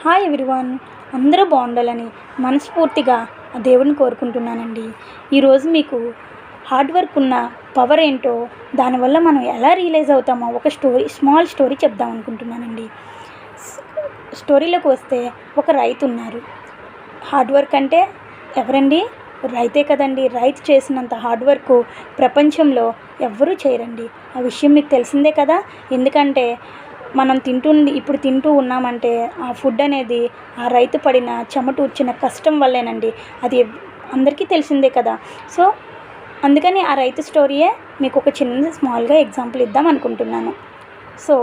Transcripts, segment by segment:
Hi everyone, అందరూ బాగుండాలని మనస్ఫూర్తిగా ఆ దేవుడిని కోరుకుంటున్నానండి. ఈరోజు మీకు హార్డ్ వర్క్ ఉన్న పవర్ ఏంటో, దానివల్ల మనం ఎలా రియలైజ్ అవుతామో ఒక స్మాల్ స్టోరీ చెప్దాం అనుకుంటున్నానండి. స్టోరీలోకి వస్తే, ఒక రైతు ఉన్నారు. హార్డ్ వర్క్ అంటే ఎవరండి? రైతే కదండి. రైతు చేసినంత హార్డ్ వర్క్ ప్రపంచంలో ఎవ్వరూ చేయరండి. ఆ విషయం మీకు తెలిసిందే కదా. ఎందుకంటే మనం ఇప్పుడు తింటూ ఉన్నామంటే ఆ ఫుడ్ అనేది ఆ రైతు పడిన చెమటూర్చిన కష్టం వల్లేనండి. అది అందరికీ తెలిసిందే కదా. సో అందుకని ఆ రైతు స్టోరీయే మీకు ఒక చిన్న స్మాల్గా ఎగ్జాంపుల్ ఇద్దాం అనుకుంటున్నాను. సో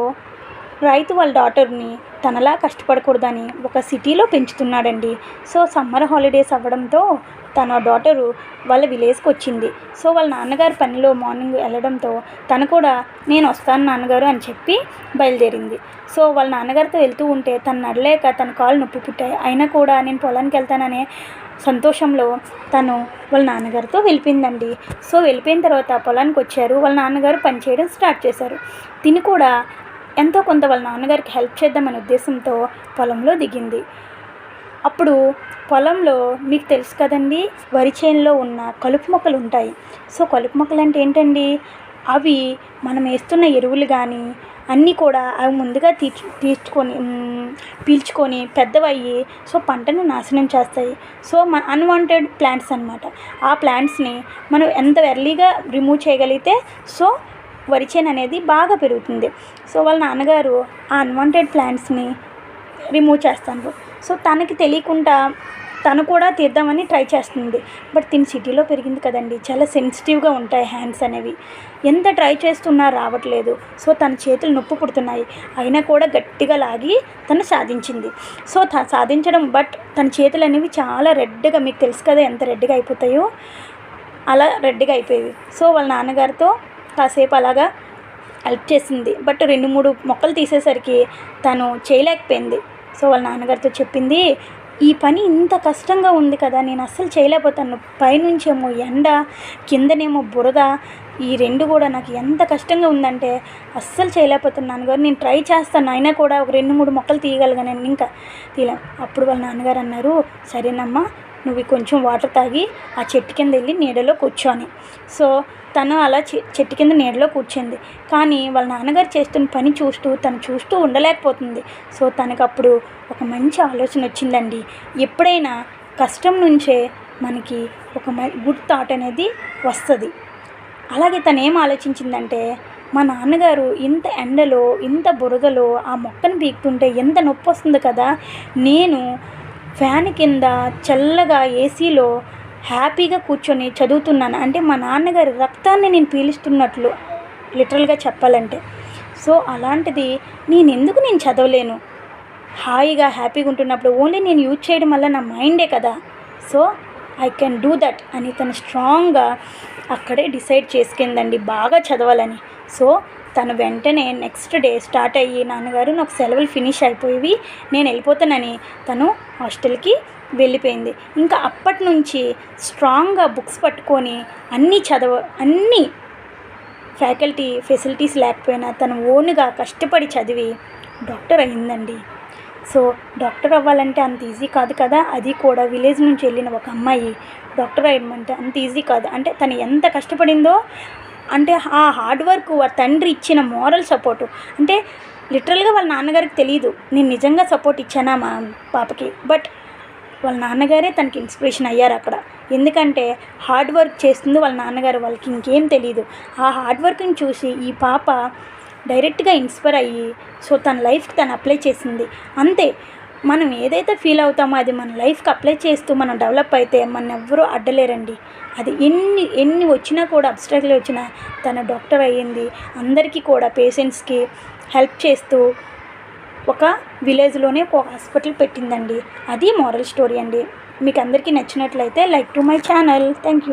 రైతు వాళ్ళ డాటర్ని తనలా కష్టపడకూడదని ఒక సిటీలో పెంచుతున్నాడండి. సో సమ్మర్ హాలిడేస్ అవ్వడంతో తన డాటరు వాళ్ళ విలేజ్కి వచ్చింది. సో వాళ్ళ నాన్నగారు పనిలో మార్నింగ్ వెళ్ళడంతో తను కూడా నేను వస్తాను నాన్నగారు అని చెప్పి బయలుదేరింది. సో వాళ్ళ నాన్నగారితో వెళ్తూ ఉంటే తను నడలేక తన కాళ్ళు నొప్పి పుట్టాయి. అయినా కూడా నేను పొలానికి వెళ్తాననే సంతోషంలో తను వాళ్ళ నాన్నగారితో వెళ్ళిపోయిందండి. సో వెళ్ళిపోయిన తర్వాత పొలానికి వచ్చారు. వాళ్ళ నాన్నగారు పని చేయడం స్టార్ట్ చేశారు. తిని కూడా ఎంతో కొంత వాళ్ళ నాన్నగారికి హెల్ప్ చేద్దామనే ఉద్దేశంతో పొలంలో దిగింది. అప్పుడు పొలంలో మీకు తెలుసు కదండి, వరి చేనులో ఉన్న కలుపు మొక్కలు ఉంటాయి. సో కలుపు మొక్కలు అంటే ఏంటండి? అవి మనం వేస్తున్న ఎరువులు కానీ అన్నీ కూడా అవి ముందుగా పీల్చుకొని పెద్దవయ్యి సో పంటను నాశనం చేస్తాయి. సో అన్వాంటెడ్ ప్లాంట్స్ అన్నమాట. ఆ ప్లాంట్స్ని మనం ఎంత ఎర్లీగా రిమూవ్ చేయగలిగితే సో వరి చేను అనేది బాగా పెరుగుతుంది. సో వాళ్ళ నాన్నగారు ఆ అన్వాంటెడ్ ప్లాంట్స్ని రిమూవ్ చేస్తారు. సో తనకి తెలియకుండా తను కూడా తీద్దామని ట్రై చేస్తుంది. బట్ తిని సిటీలో పెరిగింది కదండి, చాలా సెన్సిటివ్గా ఉంటాయి హ్యాండ్స్ అనేవి. ఎంత ట్రై చేస్తున్నా రావట్లేదు. సో తన చేతులు నొప్పి పుడుతున్నాయి. అయినా కూడా గట్టిగా లాగి తను సాధించింది. సో సాధించడం బట్ తన చేతులు అనేవి చాలా రెడ్గా, మీకు తెలుసు కదా ఎంత రెడ్గా అయిపోతాయో, అలా రెడ్గా అయిపోయేవి. సో వాళ్ళ నాన్నగారితో కాసేపు అలాగా హెల్ప్ చేసింది. బట్ 2-3 మొక్కలు తీసేసరికి తను చేయలేకపోయింది. సో వాళ్ళ నాన్నగారితో చెప్పింది, ఈ పని ఇంత కష్టంగా ఉంది కదా, నేను అస్సలు చేయలేకపోతాను. పైనుంచేమో ఎండ, కిందనేమో బురద, ఈ రెండు కూడా నాకు ఎంత కష్టంగా ఉందంటే అస్సలు చేయలేకపోతున్నాను గారు. నేను ట్రై చేస్తాను, అయినా కూడా ఒక 2-3 మొక్కలు తీయగలిగాను, ఇంకా తీయలేను. అప్పుడు వాళ్ళ నాన్నగారు అన్నారు, సరేనమ్మా నువ్వు కొంచెం వాటర్ తాగి ఆ చెట్టు కింద వెళ్ళి నీడలో కూర్చొని. సో తను అలా చెట్టు కింద నీడలో కూర్చుంది. కానీ వాళ్ళ నాన్నగారు చేస్తున్న పని తను చూస్తూ ఉండలేకపోతుంది. సో తనకు అప్పుడు ఒక మంచి ఆలోచన వచ్చిందండి. ఎప్పుడైనా కష్టం నుంచే మనకి ఒక గుడ్ థాట్ అనేది వస్తుంది. అలాగే తను ఏం ఆలోచించిందంటే, మా నాన్నగారు ఇంత ఎండలో ఇంత బురదలో ఆ మొక్కను పీకుతుంటే ఎంత నొప్పి వస్తుంది కదా, నేను ఫ్యాన్ కింద చల్లగా ఏసీలో హ్యాపీగా కూర్చొని చదువుతున్నాను అంటే మా నాన్నగారి రక్తాన్ని నేను పీలుస్తున్నట్లు లిటరల్గా చెప్పాలంటే. సో అలాంటిది నేను చదవలేను, హాయిగా హ్యాపీగా ఉంటున్నప్పుడు ఓన్లీ నేను యూజ్ చేయడం వల్ల నా మైండే కదా, so I can do that అని తను స్ట్రాంగ్గా అక్కడే డిసైడ్ చేసుకుందండి బాగా చదవాలని. సో తను వెంటనే నెక్స్ట్ డే స్టార్ట్ అయ్యి, నాన్నగారు నాకు సెలవులు ఫినిష్ అయిపోయి నేను వెళ్ళిపోతానని తను హాస్టల్కి వెళ్ళిపోయింది. ఇంకా అప్పటి నుంచి స్ట్రాంగ్గా బుక్స్ పట్టుకొని అన్ని ఫ్యాకల్టీ ఫెసిలిటీస్ లేకపోయినా తను ఓన్గా కష్టపడి చదివి డాక్టర్ అయ్యిందండి. సో డాక్టర్ అవ్వాలంటే అంత ఈజీ కాదు కదా, అది కూడా విలేజ్ నుంచి వెళ్ళిన ఒక అమ్మాయి డాక్టర్ అయ్యమంటే అంత ఈజీ కాదు. అంటే తను ఎంత కష్టపడిందో, అంటే ఆ హార్డ్ వర్క్ ఆ తండ్రి ఇచ్చిన మోరల్ సపోర్టు, అంటే లిటరల్గా వాళ్ళ నాన్నగారికి తెలియదు నేను నిజంగా సపోర్ట్ ఇచ్చానా మా పాపకి, బట్ వాళ్ళ నాన్నగారే తనకి ఇన్స్పిరేషన్ అయ్యారు అక్కడ. ఎందుకంటే హార్డ్ వర్క్ చేస్తుంది వాళ్ళ నాన్నగారు, వాళ్ళకి ఇంకేం తెలియదు. ఆ హార్డ్ వర్క్ని చూసి ఈ పాప డైరెక్ట్గా ఇన్స్పైర్ అయ్యి సో తన లైఫ్కి తను అప్లై చేసింది. అంతే, మనం ఏదైతే ఫీల్ అవుతామో అది మన లైఫ్కి అప్లై చేస్తూ మనం డెవలప్ అయితే మన ఎవ్వరూ అడ్డలేరండి. అది ఎన్ని వచ్చినా కూడా అబ్స్ట్రాక్ట్లు వచ్చినా తన డాక్టర్ అయ్యింది. అందరికీ కూడా పేషెంట్స్కి హెల్ప్ చేస్తూ ఒక విలేజ్లోనే ఒక హాస్పిటల్ పెట్టిందండి. అది మోరల్ స్టోరీ అండి. మీకు అందరికీ నచ్చినట్లయితే like to my channel. Thank you.